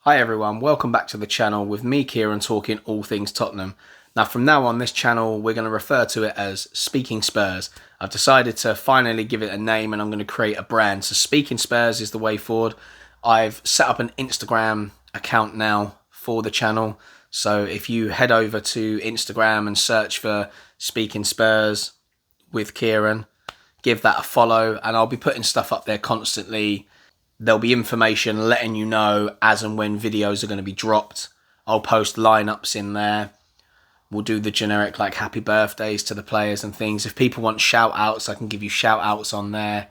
Hi everyone, welcome back to the channel with me, Kieran, talking all things Tottenham. Now from now on this channel we're going to refer to it as Speaking Spurs. I've decided to finally give it a name and I'm going to create a brand. So Speaking Spurs is the way forward. I've set up an Instagram account now for the channel. So if you head over to Instagram and search for Speaking Spurs with Kieran, give that a follow and I'll be putting stuff up there constantly. There'll be information letting you know as and when videos are going to be dropped. I'll post lineups in there. We'll do the generic like happy birthdays to the players and things. If people want shout outs, I can give you shout outs on there.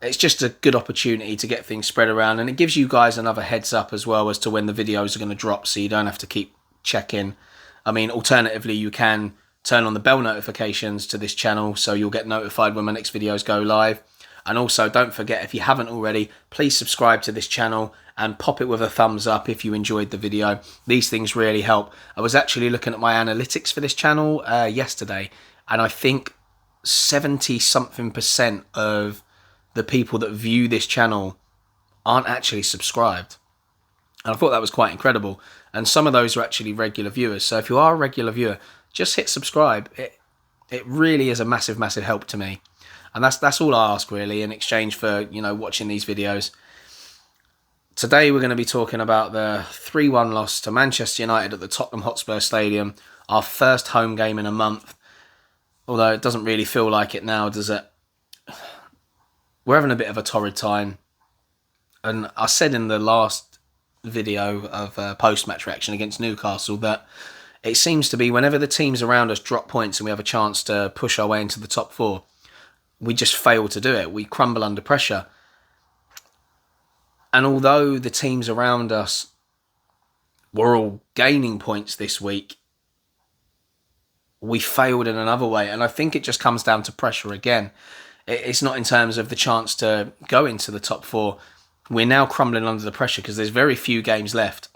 It's just a good opportunity to get things spread around, and it gives you guys another heads up as well as to when the videos are going to drop, so you don't have to keep checking. I mean, alternatively, you can turn on the bell notifications to this channel so you'll get notified when my next videos go live. And also, don't forget, if you haven't already, please subscribe to this channel and pop it with a thumbs up if you enjoyed the video. These things really help. I was actually looking at my analytics for this channel yesterday, and I think 70-something% of the people that view this channel aren't actually subscribed. And I thought that was quite incredible. And some of those are actually regular viewers. So if you are a regular viewer, just hit subscribe. It really is a massive, massive help to me. And that's all I ask really in exchange for, watching these videos. Today we're going to be talking about the 3-1 loss to Manchester United at the Tottenham Hotspur Stadium. Our first home game in a month. Although it doesn't really feel like it now, does it? We're having a bit of a torrid time. And I said in the last video of post-match reaction against Newcastle that it seems to be whenever the teams around us drop points and we have a chance to push our way into the top four, we just fail to do it. We crumble under pressure. And although the teams around us were all gaining points this week, we failed in another way. And I think it just comes down to pressure again. It's not in terms of the chance to go into the top four. We're now crumbling under the pressure because there's very few games left.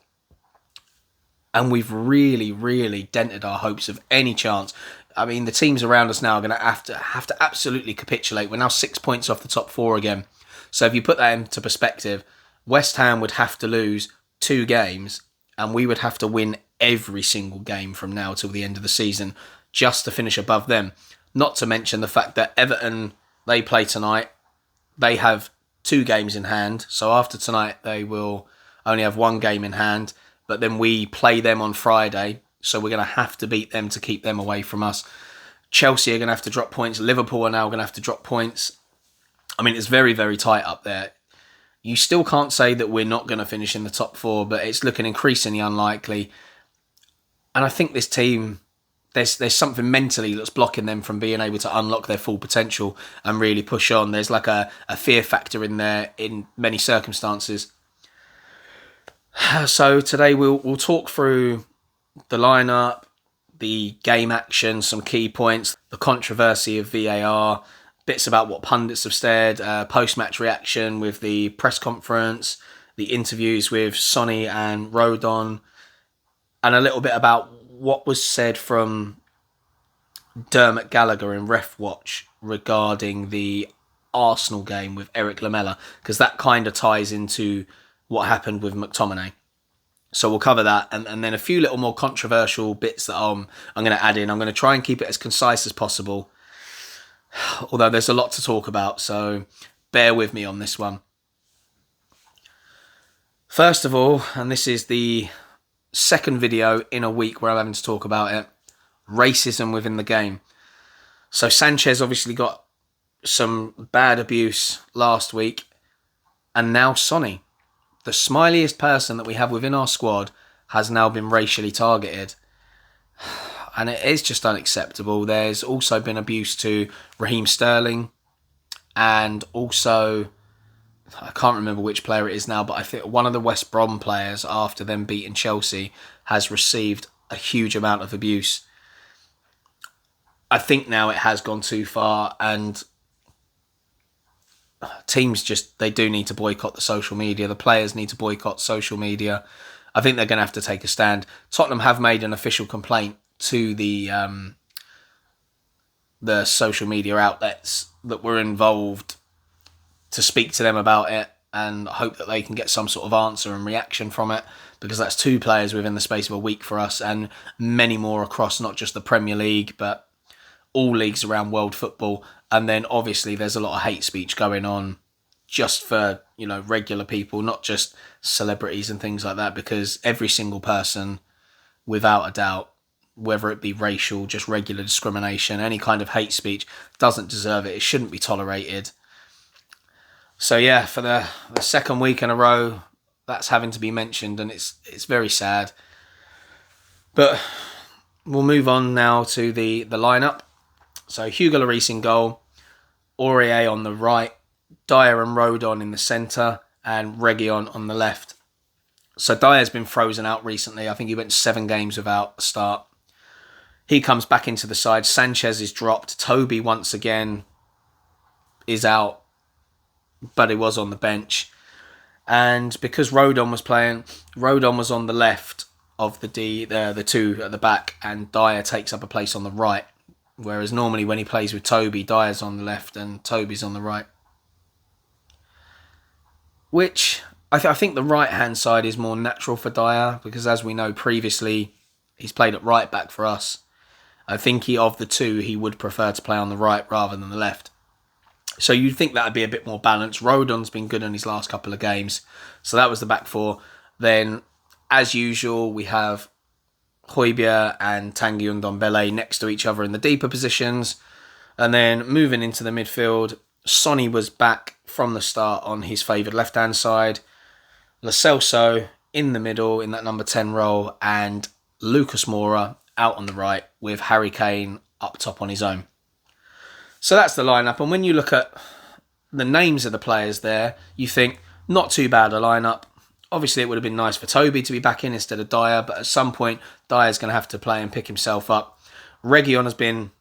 And we've really, really dented our hopes of any chance. I mean, the teams around us now are going to have to absolutely capitulate. We're now 6 points off the top four again. So if you put that into perspective, West Ham would have to lose 2 games and we would have to win every single game from now till the end of the season just to finish above them. Not to mention the fact that Everton, they play tonight. They have 2 games in hand. So after tonight, they will only have 1 game in hand. But then we play them on Friday. So we're going to have to beat them to keep them away from us. Chelsea are going to have to drop points. Liverpool are now going to have to drop points. I mean, it's very, very tight up there. You still can't say that we're not going to finish in the top 4, but it's looking increasingly unlikely. And I think this team, there's something mentally that's blocking them from being able to unlock their full potential and really push on. There's like a fear factor in there in many circumstances. So today we'll talk through the lineup, the game action, some key points, the controversy of VAR, bits about what pundits have said, post-match reaction with the press conference, the interviews with Sonny and Rodon, and a little bit about what was said from Dermot Gallagher in Ref Watch regarding the Arsenal game with Eric Lamela, because that kind of ties into what happened with McTominay. So we'll cover that, and then a few little more controversial bits that I'm going to add in. I'm going to try and keep it as concise as possible, although there's a lot to talk about, so bear with me on this one. First of all, and this is the second video in a week where I'm having to talk about it, racism within the game. So Sanchez obviously got some bad abuse last week, and now Sonny, the smiliest person that we have within our squad, has now been racially targeted. And it is just unacceptable. There's also been abuse to Raheem Sterling. And also, I can't remember which player it is now, but I think one of the West Brom players, after them beating Chelsea, has received a huge amount of abuse. I think now it has gone too far, and teams they do need to boycott the social media. The players need to boycott social media. I think they're going to have to take a stand. Tottenham have made an official complaint to the social media outlets that were involved to speak to them about it. and hope that they can get some sort of answer and reaction from it, because that's 2 players within the space of a week for us, and many more across not just the Premier League, but all leagues around world football. And then obviously there's a lot of hate speech going on just for, regular people, not just celebrities and things like that, because every single person, without a doubt, whether it be racial, just regular discrimination, any kind of hate speech, doesn't deserve it. It shouldn't be tolerated. So yeah, for the second week in a row, that's having to be mentioned, and it's very sad. But we'll move on now to the lineup. So Hugo Lloris in goal, Aurier on the right, Dyer and Rodon in the centre, and Reguilon on the left. So Dyer's been frozen out recently. I think he went 7 games without a start. He comes back into the side. Sanchez is dropped. Toby once again is out, but he was on the bench. And because Rodon was playing, Rodon was on the left of the 2 at the back, and Dyer takes up a place on the right. Whereas normally when he plays with Toby, Dyer's on the left and Toby's on the right. Which I think the right-hand side is more natural for Dyer, because as we know previously, he's played at right back for us. I think of the 2, he would prefer to play on the right rather than the left. So you'd think that would be a bit more balanced. Rodon's been good in his last couple of games. So that was the back 4. Then, as usual, we have Højbjerg and Tanguy Ndombele next to each other in the deeper positions. And then moving into the midfield, Sonny was back from the start on his favoured left-hand side. Lo Celso in the middle in that number 10 role, and Lucas Moura out on the right with Harry Kane up top on his own. So that's the lineup. And when you look at the names of the players there, you think, not too bad a lineup. Obviously, it would have been nice for Toby to be back in instead of Dyer, but at some point, Dyer's going to have to play and pick himself up. Reguilon has been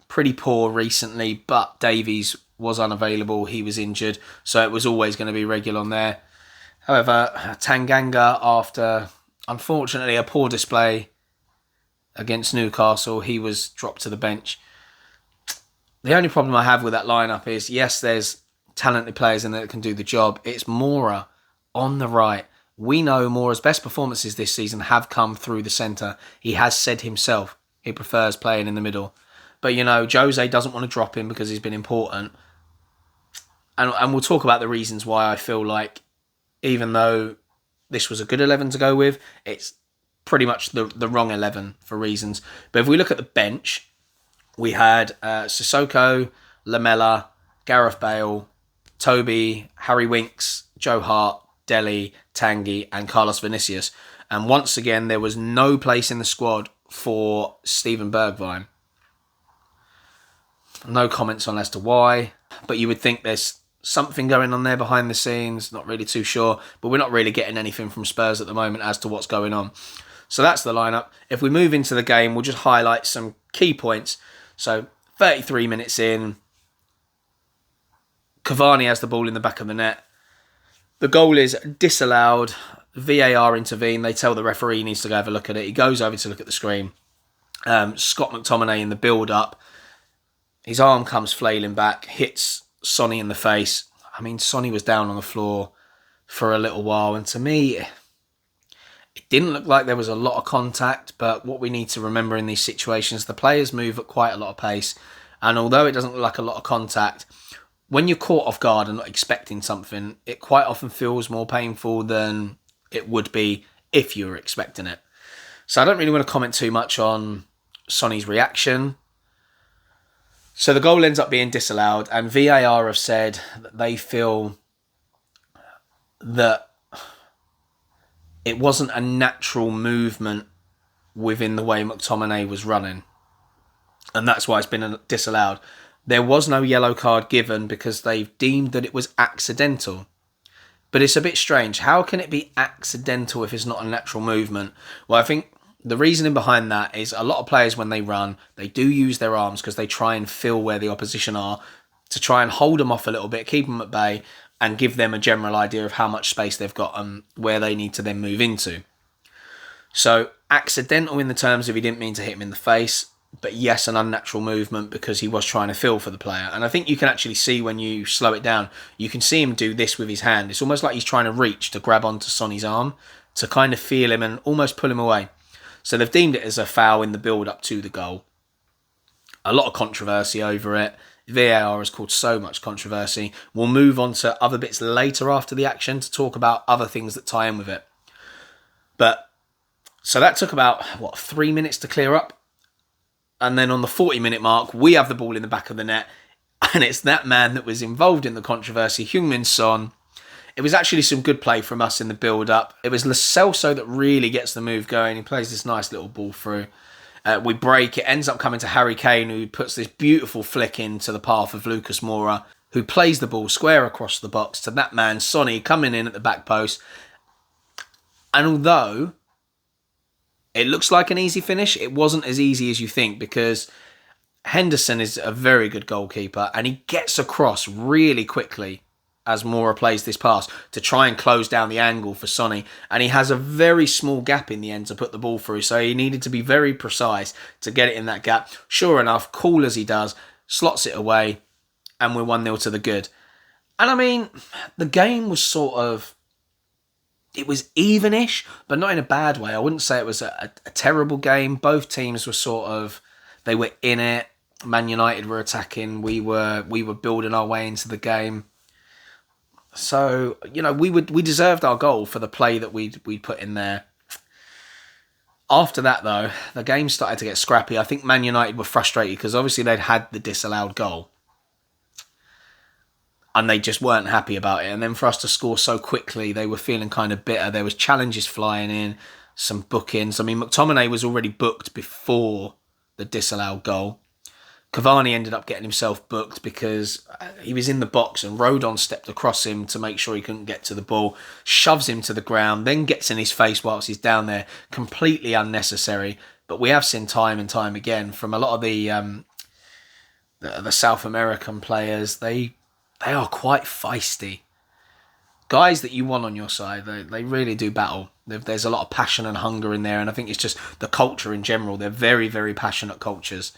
pretty poor recently, but Davies was unavailable. He was injured, so it was always going to be Reguilon there. However, Tanganga, after, unfortunately, a poor display against Newcastle, he was dropped to the bench. The only problem I have with that lineup is, yes, there's talented players in there that can do the job. It's Moura on the right. We know Moura's best performances this season have come through the centre. He has said himself he prefers playing in the middle. But, Jose doesn't want to drop him because he's been important. And we'll talk about the reasons why I feel like, even though this was a good 11 to go with, it's pretty much the wrong 11 for reasons. But if we look at the bench, we had Sissoko, Lamela, Gareth Bale, Toby, Harry Winks, Joe Hart, Dele, Tanguy and Carlos Vinicius. And once again, there was no place in the squad for Steven Bergwijn. No comments on as to why, but you would think there's something going on there behind the scenes. Not really too sure, but we're not really getting anything from Spurs at the moment as to what's going on. So that's the lineup. If we move into the game, we'll just highlight some key points. So 33 minutes in, Cavani has the ball in the back of the net. The goal is disallowed. VAR intervene. They tell the referee he needs to go have a look at it. He goes over to look at the screen. Scott McTominay in the build-up. His arm comes flailing back, hits Sonny in the face. I mean, Sonny was down on the floor for a little while, and to me, it didn't look like there was a lot of contact, but what we need to remember in these situations, the players move at quite a lot of pace, and although it doesn't look like a lot of contact, when you're caught off guard and not expecting something, it quite often feels more painful than it would be if you were expecting it. So I don't really want to comment too much on Sonny's reaction. So the goal ends up being disallowed, and VAR have said that they feel that it wasn't a natural movement within the way McTominay was running. And that's why it's been disallowed. There was no yellow card given because they've deemed that it was accidental. But it's a bit strange. How can it be accidental if it's not a natural movement? Well, I think the reasoning behind that is a lot of players, when they run, they do use their arms because they try and feel where the opposition are to try and hold them off a little bit, keep them at bay, and give them a general idea of how much space they've got and where they need to then move into. So, accidental in the terms of he didn't mean to hit him in the face. But yes, an unnatural movement because he was trying to feel for the player. And I think you can actually see when you slow it down, you can see him do this with his hand. It's almost like he's trying to reach to grab onto Sonny's arm to kind of feel him and almost pull him away. So they've deemed it as a foul in the build-up to the goal. A lot of controversy over it. VAR has caused so much controversy. We'll move on to other bits later after the action to talk about other things that tie in with it. But, so that took about, 3 minutes to clear up? And then on the 40-minute mark, we have the ball in the back of the net. And it's that man that was involved in the controversy, Heung-min Son. It was actually some good play from us in the build-up. It was Lo Celso that really gets the move going. He plays this nice little ball through. We break. It ends up coming to Harry Kane, who puts this beautiful flick into the path of Lucas Moura, who plays the ball square across the box to that man, Sonny, coming in at the back post. And although it looks like an easy finish, it wasn't as easy as you think, because Henderson is a very good goalkeeper and he gets across really quickly as Moura plays this pass to try and close down the angle for Sonny. And he has a very small gap in the end to put the ball through, so he needed to be very precise to get it in that gap. Sure enough, cool as he does, slots it away, and we're 1-0 to the good. And I mean, the game was sort of, it was evenish, but not in a bad way. I wouldn't say it was a terrible game. Both teams were sort of, they were in it. Man United were attacking. We were building our way into the game. So, we deserved our goal for the play that we put in there. After that, though, the game started to get scrappy. I think Man United were frustrated because obviously they'd had the disallowed goal. And they just weren't happy about it. And then for us to score so quickly, they were feeling kind of bitter. There was challenges flying in, some bookings. I mean, McTominay was already booked before the disallowed goal. Cavani ended up getting himself booked because he was in the box and Rodon stepped across him to make sure he couldn't get to the ball, shoves him to the ground, then gets in his face whilst he's down there. Completely unnecessary. But we have seen time and time again from a lot of the South American players, they are quite feisty. Guys that you want on your side, they really do battle. There's a lot of passion and hunger in there, and I think it's just the culture in general. They're very, very passionate cultures.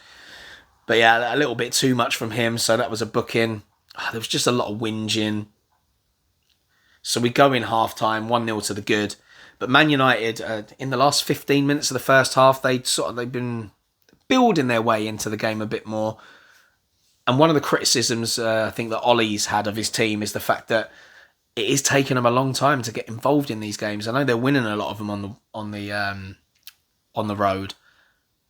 But yeah, a little bit too much from him, so that was a booking. There was just a lot of whinging. So we go in half-time, 1-0 to the good. But Man United, in the last 15 minutes of the first half, they've been building their way into the game a bit more. And one of the criticisms I think that Ole's had of his team is the fact that it is taking them a long time to get involved in these games. I know they're winning a lot of them on the road,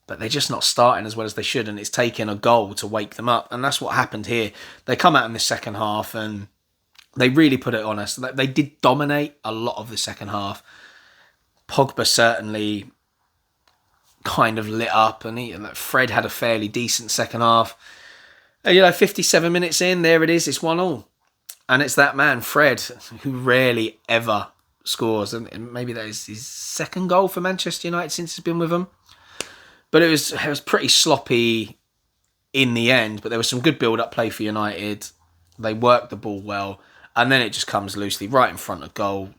but they're just not starting as well as they should, and it's taking a goal to wake them up. And that's what happened here. They come out in the second half and they really put it on us. They did dominate a lot of the second half. Pogba certainly kind of lit up, and Fred had a fairly decent second half. 57 minutes in, there it is, it's 1-1. And it's that man, Fred, who rarely ever scores. And maybe that is his second goal for Manchester United since he's been with them. But it was pretty sloppy in the end, but there was some good build-up play for United. They worked the ball well, and then it just comes loosely right in front of goal.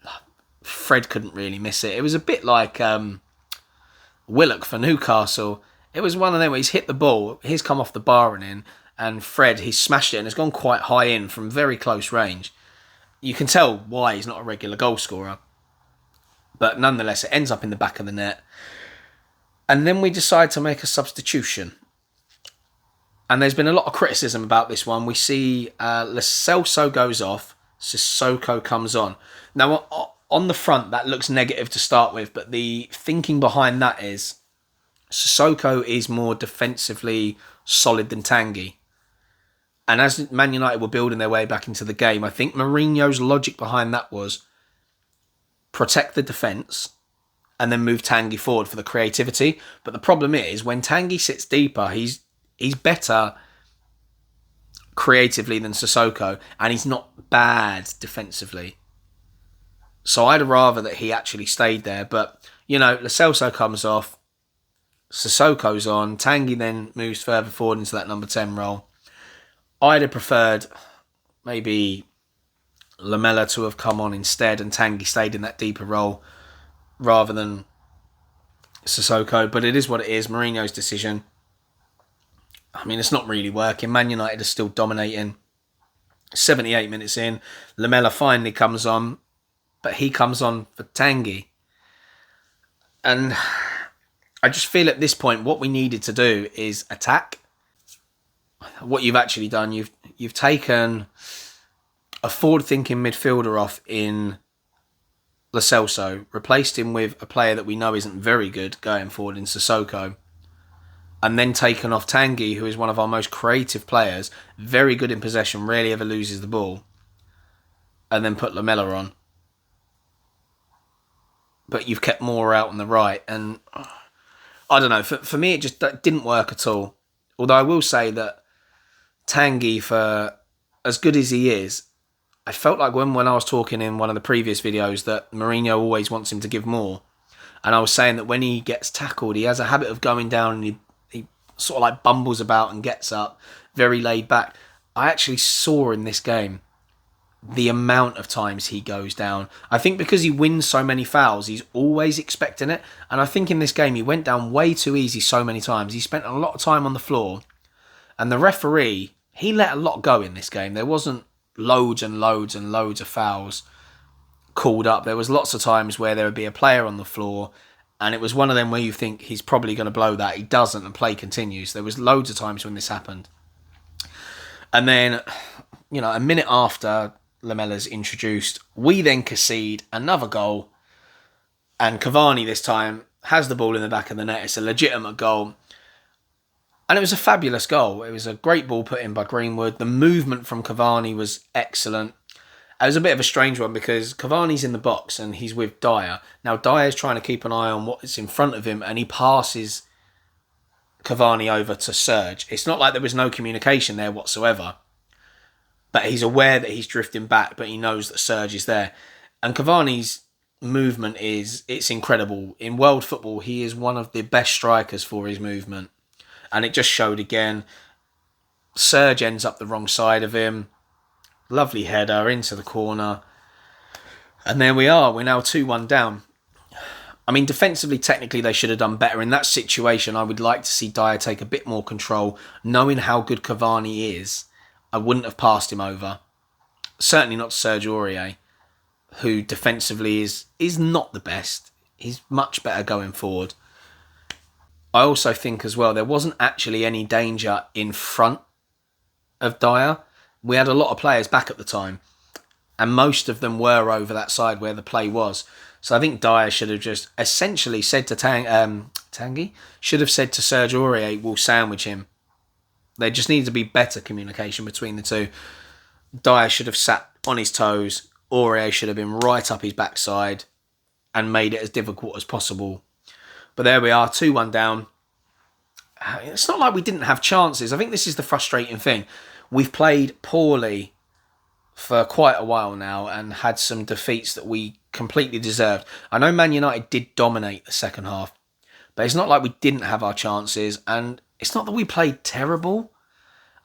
Fred couldn't really miss it. It was a bit like Willock for Newcastle. It was one of them where he's hit the ball, he's come off the bar and in, and Fred, he's smashed it and it's gone quite high in from very close range. You can tell why he's not a regular goal scorer. But nonetheless, it ends up in the back of the net. And then we decide to make a substitution. And there's been a lot of criticism about this one. We see Lo Celso goes off, Sissoko comes on. Now, on the front, that looks negative to start with, but the thinking behind that is Sissoko is more defensively solid than Tanguy. And as Man United were building their way back into the game, I think Mourinho's logic behind that was protect the defence and then move Tanguy forward for the creativity. But the problem is, when Tanguy sits deeper, he's better creatively than Sissoko, and he's not bad defensively. So I'd rather that he actually stayed there. But, Lo Celso comes off, Sissoko's on, Tanguy then moves further forward into that number 10 role. I'd have preferred maybe Lamela to have come on instead and Tanguy stayed in that deeper role rather than Sissoko. But it is what it is. Mourinho's decision. I mean, it's not really working. Man United are still dominating. 78 minutes in, Lamela finally comes on, but he comes on for Tanguy. And I just feel at this point what we needed to do is attack. What you've actually done, you've taken a forward-thinking midfielder off in Lo Celso, replaced him with a player that we know isn't very good going forward in Sissoko, and then taken off Tanguy, who is one of our most creative players, very good in possession, rarely ever loses the ball, and then put Lamela on. But you've kept Moore out on the right, and I don't know, for me it just didn't work at all. Although I will say that Tanguy, for as good as he is, I felt like when I was talking in one of the previous videos that Mourinho always wants him to give more. And I was saying that when he gets tackled, he has a habit of going down and he sort of like bumbles about and gets up, very laid back. I actually saw in this game the amount of times he goes down. I think because he wins so many fouls, he's always expecting it. And I think in this game, he went down way too easy so many times. He spent a lot of time on the floor. And the referee, he let a lot go in this game. There wasn't loads and loads and loads of fouls called up. There was lots of times where there would be a player on the floor and it was one of them where you think he's probably going to blow that. He doesn't and play continues. There was loads of times when this happened. And then, a minute after Lamela's introduced, we then concede another goal and Cavani this time has the ball in the back of the net. It's a legitimate goal. And it was a fabulous goal. It was a great ball put in by Greenwood. The movement from Cavani was excellent. It was a bit of a strange one because Cavani's in the box and he's with Dyer. Now, Dyer's trying to keep an eye on what's in front of him and he passes Cavani over to Serge. It's not like there was no communication there whatsoever. But he's aware that he's drifting back, but he knows that Serge is there. And Cavani's movement it's incredible. In world football, he is one of the best strikers for his movement. And it just showed again. Serge ends up the wrong side of him. Lovely header into the corner. And there we are. We're now 2-1 down. I mean, defensively, technically, they should have done better. In that situation, I would like to see Dyer take a bit more control. Knowing how good Cavani is, I wouldn't have passed him over. Certainly not Serge Aurier, who defensively is not the best. He's much better going forward. I also think as well, there wasn't actually any danger in front of Dyer. We had a lot of players back at the time, and most of them were over that side where the play was. So I think Dyer should have just essentially said to Tanguy, should have said to Serge Aurier, we'll sandwich him. There just needed to be better communication between the two. Dyer should have sat on his toes. Aurier should have been right up his backside and made it as difficult as possible. But there we are, 2-1 down. It's not like we didn't have chances. I think this is the frustrating thing. We've played poorly for quite a while now and had some defeats that we completely deserved. I know Man United did dominate the second half, but it's not like we didn't have our chances, and it's not that we played terrible.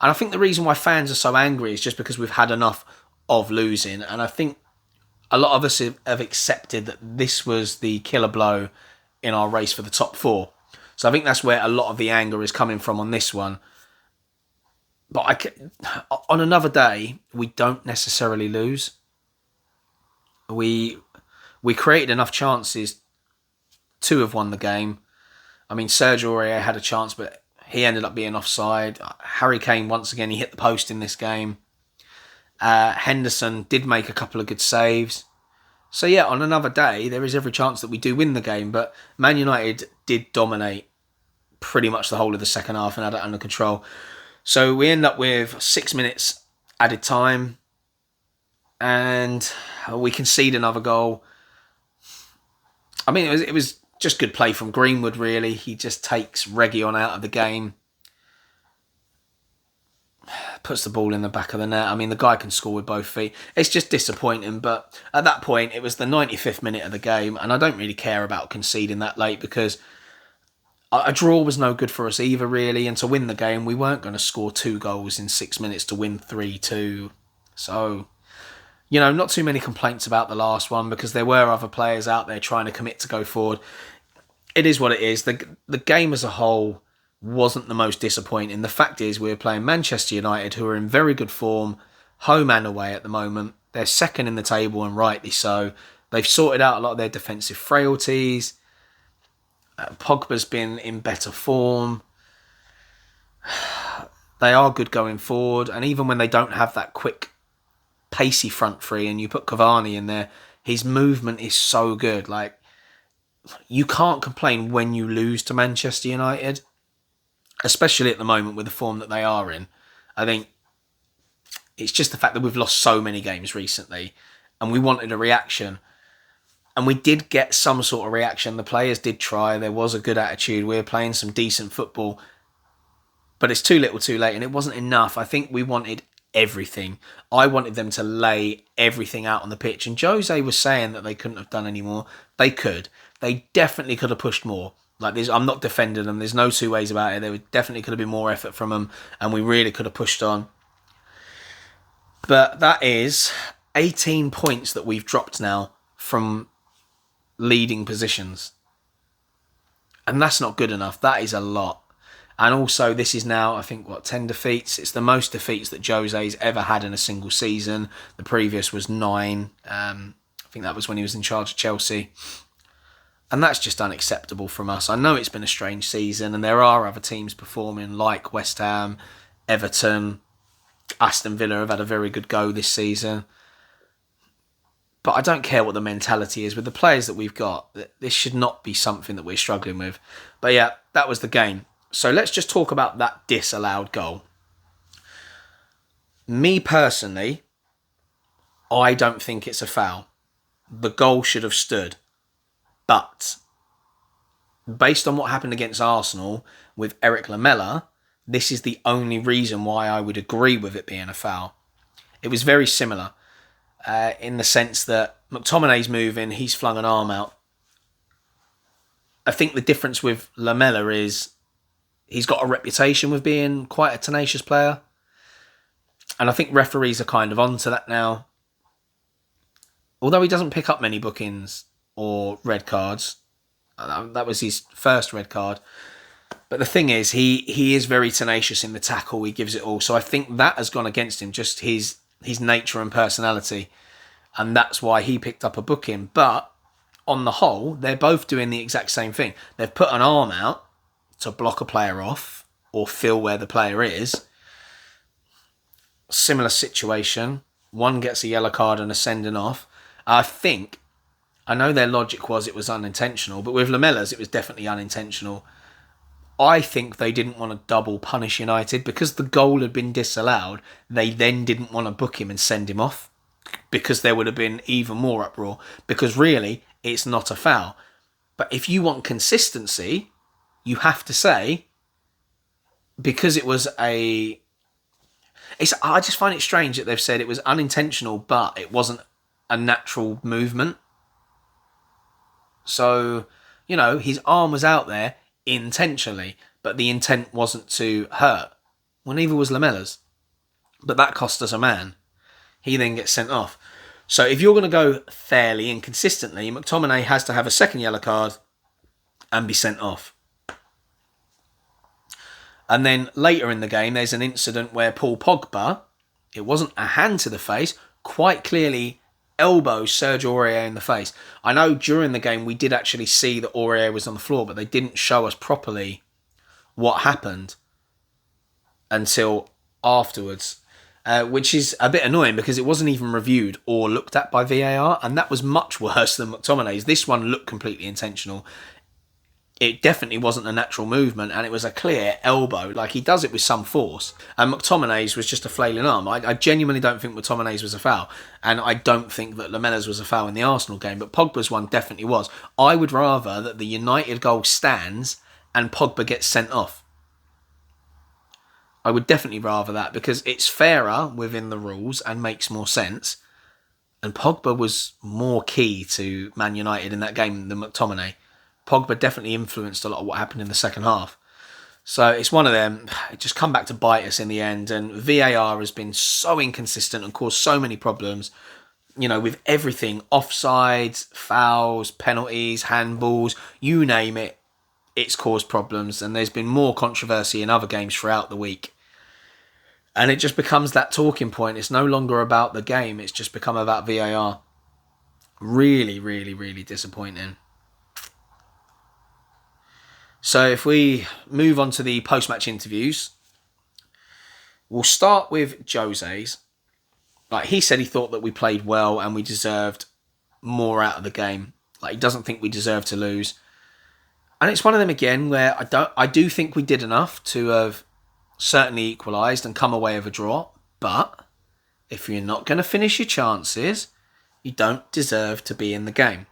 And I think the reason why fans are so angry is just because we've had enough of losing, and I think a lot of us have accepted that this was the killer blow in our race for the top four. So I think that's where a lot of the anger is coming from on this one. But on another day, we don't necessarily lose. We created enough chances to have won the game. I mean, Serge Aurier had a chance, but he ended up being offside. Harry Kane, once again, he hit the post in this game. Henderson did make a couple of good saves. So yeah, on another day, there is every chance that we do win the game. But Man United did dominate pretty much the whole of the second half and had it under control. So we end up with 6 minutes added time. And we concede another goal. I mean, it was just good play from Greenwood, really. He just takes Reguilon out of the game. Puts the ball in the back of the net. I mean, the guy can score with both feet. It's just disappointing. But at that point, it was the 95th minute of the game. And I don't really care about conceding that late because a draw was no good for us either, really. And to win the game, we weren't going to score 2 goals in 6 minutes to win 3-2. So, not too many complaints about the last one because there were other players out there trying to commit to go forward. It is what it is. The game as a whole wasn't the most disappointing. The fact is, we're playing Manchester United, who are in very good form, home and away at the moment. They're second in the table, and rightly so. They've sorted out a lot of their defensive frailties. Pogba's been in better form. They are good going forward, and even when they don't have that quick, pacey front three, and you put Cavani in there, his movement is so good. Like, you can't complain when you lose to Manchester United, especially at the moment with the form that they are in. I think it's just the fact that we've lost so many games recently, and we wanted a reaction. And we did get some sort of reaction. The players did try. There was a good attitude. We were playing some decent football. But it's too little too late, and it wasn't enough. I think we wanted everything. I wanted them to lay everything out on the pitch. And Jose was saying that they couldn't have done any more. They could. They definitely could have pushed more. Like, I'm not defending them. There's no two ways about it. There definitely could have been more effort from them, and we really could have pushed on. But that is 18 points that we've dropped now from leading positions. And that's not good enough. That is a lot. And also, this is now, I think, 10 defeats? It's the most defeats that Jose's ever had in a single season. The previous was 9. I think that was when he was in charge of Chelsea. And that's just unacceptable from us. I know it's been a strange season, and there are other teams performing, like West Ham, Everton, Aston Villa have had a very good go this season. But I don't care what the mentality is. With the players that we've got, this should not be something that we're struggling with. But yeah, that was the game. So let's just talk about that disallowed goal. Me personally, I don't think it's a foul. The goal should have stood. But based on what happened against Arsenal with Eric Lamela, this is the only reason why I would agree with it being a foul. It was very similar in the sense that McTominay's moving, he's flung an arm out. I think the difference with Lamela is he's got a reputation with being quite a tenacious player. And I think referees are kind of onto that now. Although he doesn't pick up many bookings or red cards. That was his first red card. But the thing is, he is very tenacious in the tackle. He gives it all. So I think that has gone against him, just his nature and personality. And that's why he picked up a booking. But on the whole, they're both doing the exact same thing. They've put an arm out to block a player off or feel where the player is. Similar situation. One gets a yellow card and a sending off. I know their logic was it was unintentional, but with Lamela's it was definitely unintentional. I think they didn't want to double punish United because the goal had been disallowed. They then didn't want to book him and send him off because there would have been even more uproar, because really it's not a foul. But if you want consistency, you have to say, because it was I just find it strange that they've said it was unintentional, but it wasn't a natural movement. So, his arm was out there intentionally, but the intent wasn't to hurt. Well, neither was Lamela's. But that cost us a man. He then gets sent off. So if you're going to go fairly and consistently, McTominay has to have a second yellow card and be sent off. And then later in the game, there's an incident where Paul Pogba, it wasn't a hand to the face, quite clearly elbows Sergio Aurier in the face. I know during the game we did actually see that Aurier was on the floor, but they didn't show us properly what happened until afterwards, which is a bit annoying because it wasn't even reviewed or looked at by VAR, and that was much worse than McTominay's. This one looked completely intentional. It definitely wasn't a natural movement, and it was a clear elbow. Like, he does it with some force. And McTominay's was just a flailing arm. I genuinely don't think McTominay's was a foul. And I don't think that Lamela's was a foul in the Arsenal game. But Pogba's one definitely was. I would rather that the United goal stands and Pogba gets sent off. I would definitely rather that, because it's fairer within the rules and makes more sense. And Pogba was more key to Man United in that game than McTominay. Pogba definitely influenced a lot of what happened in the second half. So it's one of them. It just come back to bite us in the end. And VAR has been so inconsistent and caused so many problems, with everything. Offsides, fouls, penalties, handballs, you name it. it's caused problems, and there's been more controversy in other games throughout the week. And it just becomes that talking point. It's no longer about the game. It's just become about VAR. Really, really, really disappointing. So if we move on to the post-match interviews, we'll start with Jose's. Like, he said he thought that we played well and we deserved more out of the game. Like, he doesn't think we deserved to lose. And it's one of them again where I do think we did enough to have certainly equalised and come away with a draw. But if you're not going to finish your chances, you don't deserve to be in the game.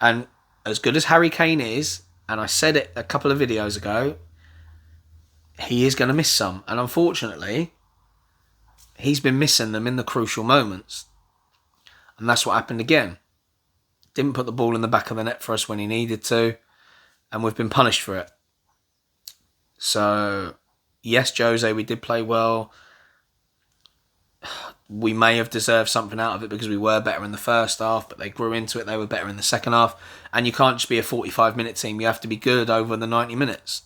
And as good as Harry Kane is, and I said it a couple of videos ago, he is going to miss some. And unfortunately, he's been missing them in the crucial moments. And that's what happened again. Didn't put the ball in the back of the net for us when he needed to. And we've been punished for it. So, yes, Jose, we did play well. We may have deserved something out of it because we were better in the first half, but they grew into it. They were better in the second half. And you can't just be a 45-minute team. You have to be good over the 90 minutes.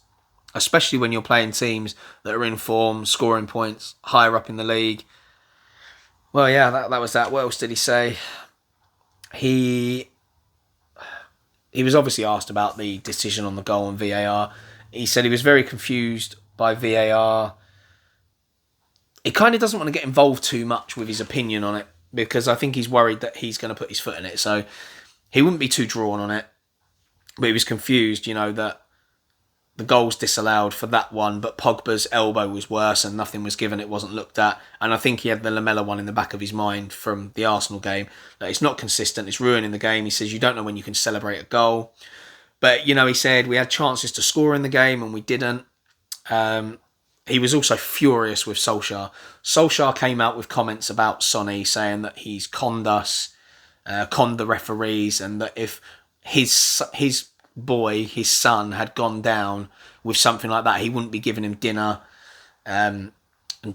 Especially when you're playing teams that are in form, scoring points, higher up in the league. Well, yeah, that was that. What else did he say? He was obviously asked about the decision on the goal and VAR. He said he was very confused by VAR. He kind of doesn't want to get involved too much with his opinion on it because I think he's worried that he's going to put his foot in it. So he wouldn't be too drawn on it. But he was confused, that the goal's disallowed for that one, but Pogba's elbow was worse and nothing was given. It wasn't looked at. And I think he had the Lamella one in the back of his mind from the Arsenal game. That it's not consistent. It's ruining the game. He says you don't know when you can celebrate a goal. But, he said we had chances to score in the game and we didn't. He was also furious with Solskjaer. Solskjaer came out with comments about Sonny saying that he's conned us, conned the referees, and that if his boy, his son, had gone down with something like that, he wouldn't be giving him dinner. And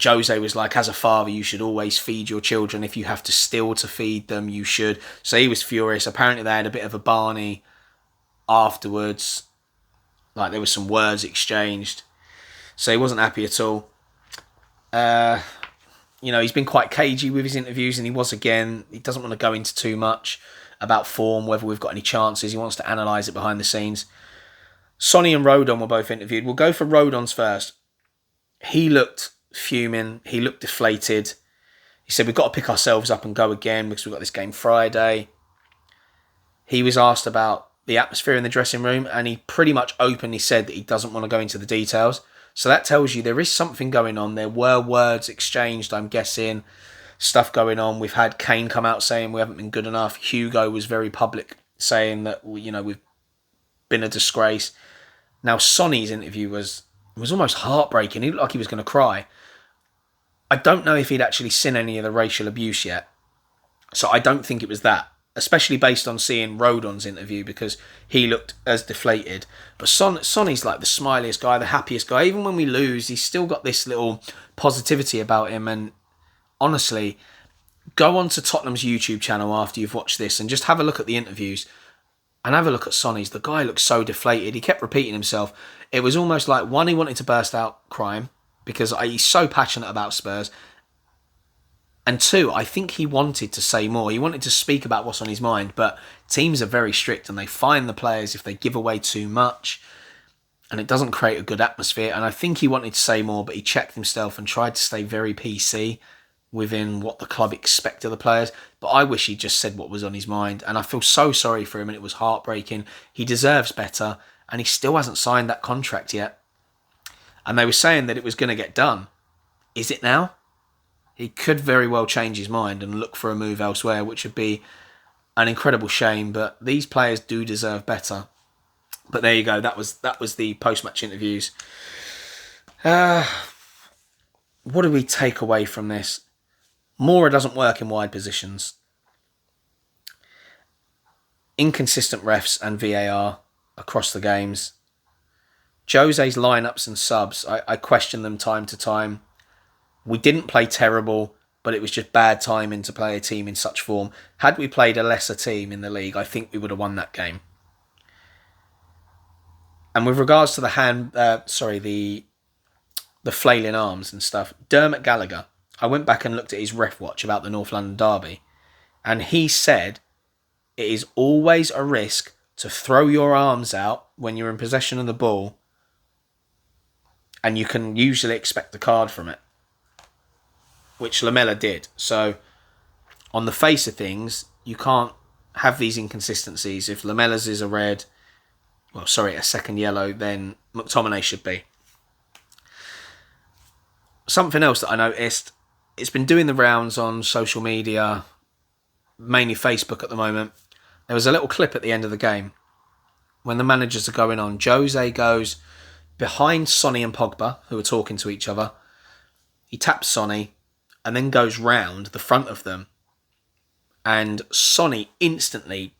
Jose was like, as a father, you should always feed your children. If you have to steal to feed them, you should. So he was furious. Apparently they had a bit of a Barney afterwards. Like there was some words exchanged. So he wasn't happy at all. He's been quite cagey with his interviews, and he was again. He doesn't want to go into too much about form, whether we've got any chances. He wants to analyse it behind the scenes. Sonny and Rodon were both interviewed. We'll go for Rodon's first. He looked fuming. He looked deflated. He said, we've got to pick ourselves up and go again because we've got this game Friday. He was asked about the atmosphere in the dressing room, and he pretty much openly said that he doesn't want to go into the details. So that tells you there is something going on. There were words exchanged, I'm guessing. Stuff going on. We've had Kane come out saying we haven't been good enough. Hugo was very public saying that, we've been a disgrace. Now, Sonny's interview was almost heartbreaking. He looked like he was going to cry. I don't know if he'd actually seen any of the racial abuse yet. So I don't think it was that. Especially based on seeing Rodon's interview, because he looked as deflated. But Sonny's like the smiliest guy, the happiest guy. Even when we lose, he's still got this little positivity about him. And honestly, go on to Tottenham's YouTube channel after you've watched this and just have a look at the interviews and have a look at Sonny's. The guy looked so deflated. He kept repeating himself. It was almost like, one, he wanted to burst out crying because he's so passionate about Spurs. And two, I think he wanted to say more. He wanted to speak about what's on his mind, but teams are very strict and they fine the players if they give away too much, and it doesn't create a good atmosphere. And I think he wanted to say more, but he checked himself and tried to stay very PC within what the club expect of the players. But I wish he just said what was on his mind, and I feel so sorry for him, and it was heartbreaking. He deserves better, and he still hasn't signed that contract yet. And they were saying that it was going to get done. Is it now? He could very well change his mind and look for a move elsewhere, which would be an incredible shame. But these players do deserve better. But there you go. That was the post-match interviews. What do we take away from this? Moura doesn't work in wide positions. Inconsistent refs and VAR across the games. Jose's lineups and subs, I question them time to time. We didn't play terrible, but it was just bad timing to play a team in such form. Had we played a lesser team in the league, I think we would have won that game. And with regards to the flailing arms and stuff, Dermot Gallagher, I went back and looked at his ref watch about the North London derby, and he said it is always a risk to throw your arms out when you're in possession of the ball, and you can usually expect a card from it, which Lamela did. So, on the face of things, you can't have these inconsistencies. If Lamela's is a second yellow, then McTominay should be. Something else that I noticed, it's been doing the rounds on social media, mainly Facebook at the moment. There was a little clip at the end of the game when the managers are going on. Jose goes behind Sonny and Pogba, who are talking to each other. He taps Sonny and then goes round the front of them. And Sonny instantly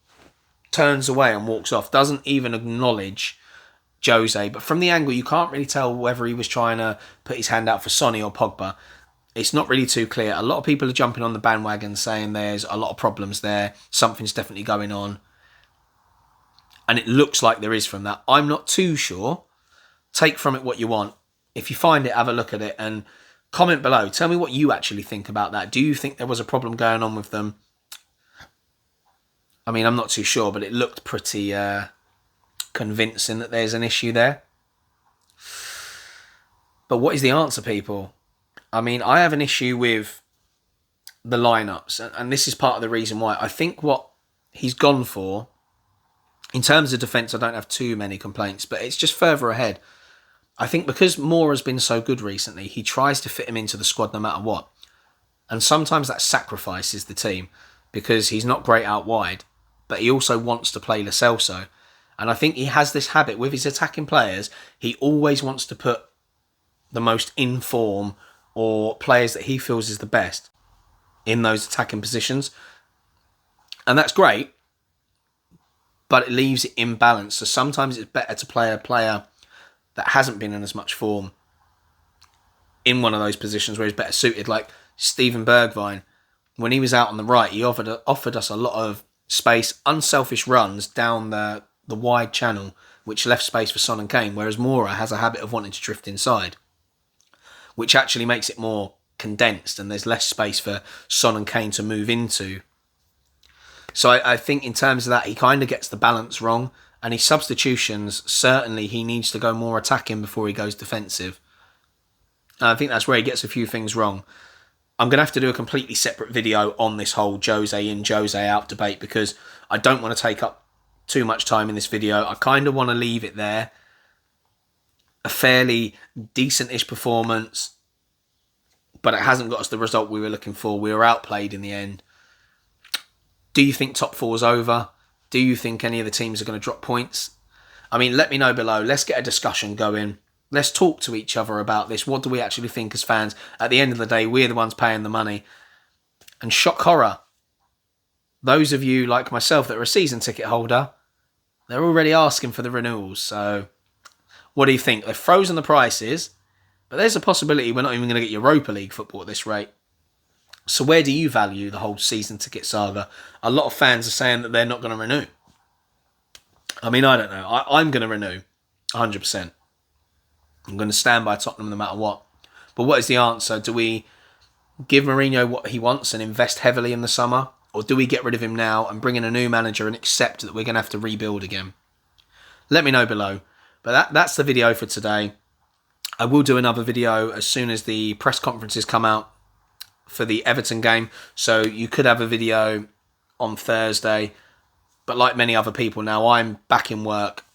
turns away and walks off, doesn't even acknowledge Jose. But from the angle, you can't really tell whether he was trying to put his hand out for Sonny or Pogba. It's not really too clear. A lot of people are jumping on the bandwagon saying there's a lot of problems there. Something's definitely going on. And it looks like there is from that. I'm not too sure. Take from it what you want. If you find it, have a look at it and comment below. Tell me what you actually think about that. Do you think there was a problem going on with them? I mean, I'm not too sure, but it looked pretty convincing that there's an issue there. But what is the answer, people? I mean, I have an issue with the lineups, and this is part of the reason why. I think what he's gone for, in terms of defence, I don't have too many complaints, but it's just further ahead. I think because Moore has been so good recently, he tries to fit him into the squad no matter what. And sometimes that sacrifices the team because he's not great out wide, but he also wants to play Lo Celso. And I think he has this habit with his attacking players. He always wants to put the most in form or players that he feels is the best in those attacking positions. And that's great, but it leaves it imbalanced. So sometimes it's better to play a player that hasn't been in as much form in one of those positions where he's better suited, like Steven Bergwijn. When he was out on the right, he offered us a lot of space, unselfish runs down the wide channel, which left space for Son and Kane, whereas Moura has a habit of wanting to drift inside, which actually makes it more condensed and there's less space for Son and Kane to move into. So I think in terms of that, he kind of gets the balance wrong, and his substitutions, certainly he needs to go more attacking before he goes defensive. And I think that's where he gets a few things wrong. I'm going to have to do a completely separate video on this whole Jose in, Jose out debate because I don't want to take up too much time in this video. I kind of want to leave it there. A fairly decent-ish performance, but it hasn't got us the result we were looking for. We were outplayed in the end. Do you think top four's over? Do you think any of the teams are going to drop points? I mean, let me know below. Let's get a discussion going. Let's talk to each other about this. What do we actually think as fans? At the end of the day, we're the ones paying the money. And shock horror, those of you like myself that are a season ticket holder, they're already asking for the renewals. So what do you think? They've frozen the prices, but there's a possibility we're not even going to get Europa League football at this rate. So where do you value the whole season ticket saga? A lot of fans are saying that they're not going to renew. I mean, I don't know. I'm going to renew 100%. I'm going to stand by Tottenham no matter what. But what is the answer? Do we give Mourinho what he wants and invest heavily in the summer? Or do we get rid of him now and bring in a new manager and accept that we're going to have to rebuild again? Let me know below. But that's the video for today. I will do another video as soon as the press conferences come out for the Everton game. So you could have a video on Thursday. But like many other people now, I'm back in work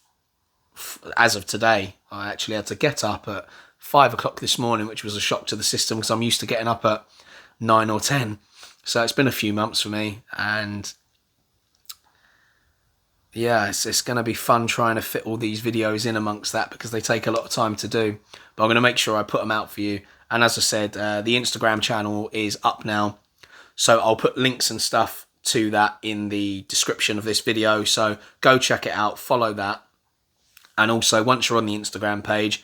as of today. I actually had to get up at 5 o'clock this morning, which was a shock to the system because I'm used to getting up at 9 or 10. So it's been a few months for me. And yeah, it's going to be fun trying to fit all these videos in amongst that because they take a lot of time to do. But I'm going to make sure I put them out for you. And as I said, the Instagram channel is up now. So I'll put links and stuff to that in the description of this video. So go check it out, follow that. And also, once you're on the Instagram page,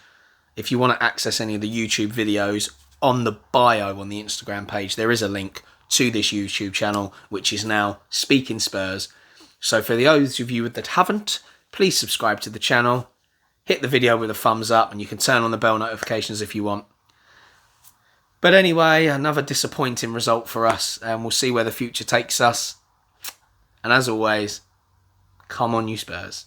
if you want to access any of the YouTube videos, on the bio on the Instagram page, there is a link to this YouTube channel, which is now Speaking Spurs. So for those of you that haven't, please subscribe to the channel. hit the video with a thumbs up, and you can turn on the bell notifications if you want. But anyway, another disappointing result for us, and we'll see where the future takes us. And as always, come on you Spurs.